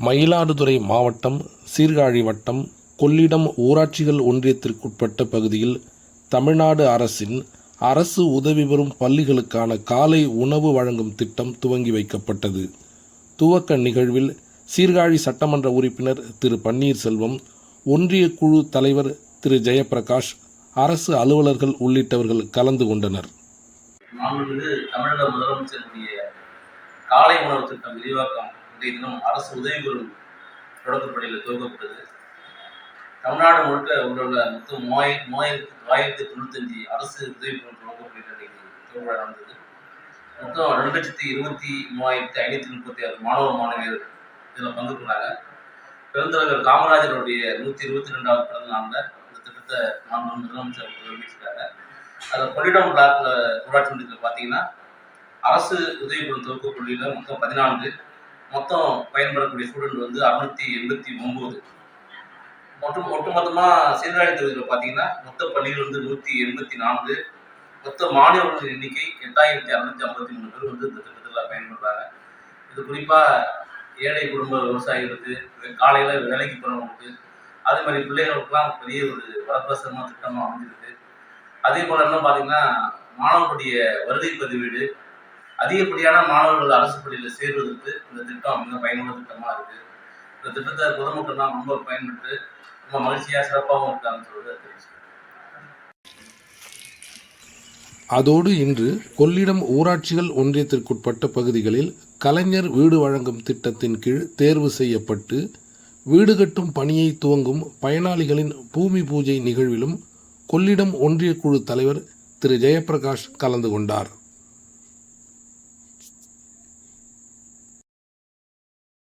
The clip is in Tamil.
மயிலாடுதுறை மாவட்டம் சீர்காழி வட்டம் கொள்ளிடம் ஊராட்சிகள் ஒன்றியத்திற்குட்பட்ட பகுதியில் தமிழ்நாடு அரசின் அரசு உதவி பெறும் பள்ளிகளுக்கான காலை உணவு வழங்கும் திட்டம் துவங்கி வைக்கப்பட்டது. துவக்க நிகழ்வில் சீர்காழி சட்டமன்ற உறுப்பினர் திரு பன்னீர்செல்வம், ஒன்றிய குழு தலைவர் திரு ஜெயப்பிரகாஷ், அரசு அலுவலர்கள் உள்ளிட்டவர்கள் கலந்து கொண்டனர். தமிழக முதலமைச்சருடைய காலை உணவு திட்டம் விரிவாக்கம் இன்றைய தினம் அரசு உதவி பெறும் தொடக்கப்பள்ளியில் துவக்கப்பட்டது. தமிழ்நாடு முழுக்க உள்ள மொத்தம் 3995 அரசு உதவி பெறும் தொடக்கப்பள்ளியில் துவக்க நடந்தது. மொத்தம் 2,23,536 மாணவ மாணவியர் இதில் பங்கு கொண்டாங்க. பெருந்தலைவர் காமராஜருடைய 122வது பிறந்த நாளில் இந்த திட்டத்தை முதலமைச்சர் அறிவிச்சிருக்காங்க. அதில் கொள்ளிடம் பிளாக்ல ஊராட்சி ஒன்றியத்தில் பார்த்தீங்கன்னா அரசு உதவி பெறும் துவக்கப்பள்ளியில் மொத்தம் 14, மொத்தம் பயன்படக்கூடிய ஸ்டூடெண்ட் வந்து 689. ஒட்டுமொத்தமாக சீர்காழி தொகுதியில் பார்த்தீங்கன்னா மொத்த பள்ளிகள் வந்து 184, மொத்த மாணவர்களின் எண்ணிக்கை 8653 பேர் வந்து இந்த திட்டத்தில் பயன்படுறாங்க. இது குறிப்பாக ஏழை குடும்ப விவசாயிகளுக்கு, காலையில் வேலைக்கு போகிறவங்களுக்கு, அதே மாதிரி பிள்ளைகளுக்கெல்லாம் பெரிய ஒரு வரப்பிரசாதமான திட்டமாக அமைஞ்சிருக்கு. அதே போல் என்ன பார்த்தீங்கன்னா மாணவர்களுடைய வருகை பதிவேடு, அதிகப்படியான மாணவர்கள் அரசு பள்ளியில் சேர்வதற்கு இந்த திட்டம் மிக பயனுள்ள திட்டமாக இருக்குது. இந்த திட்டத்தை பொதுமக்கள்லாம் ரொம்ப பயன்பட்டு ரொம்ப மகிழ்ச்சியாக சிறப்பாகவும் இருக்காங்கன்னு சொல்றது தெரிவிச்சுக்கிறேன். அதோடு இன்று கொள்ளிடம் ஊராட்சிகள் ஒன்றியத்திற்குட்பட்ட பகுதிகளில் கலைஞர் வீடு வழங்கும் திட்டத்தின் கீழ் தேர்வு செய்யப்பட்டு வீடு கட்டும் பணியை துவங்கும் பயனாளிகளின் பூமி பூஜை நிகழ்விலும் கொள்ளிடம் ஒன்றிய குழு தலைவர் திரு ஜெயப்பிரகாஷ் கலந்து கொண்டார்.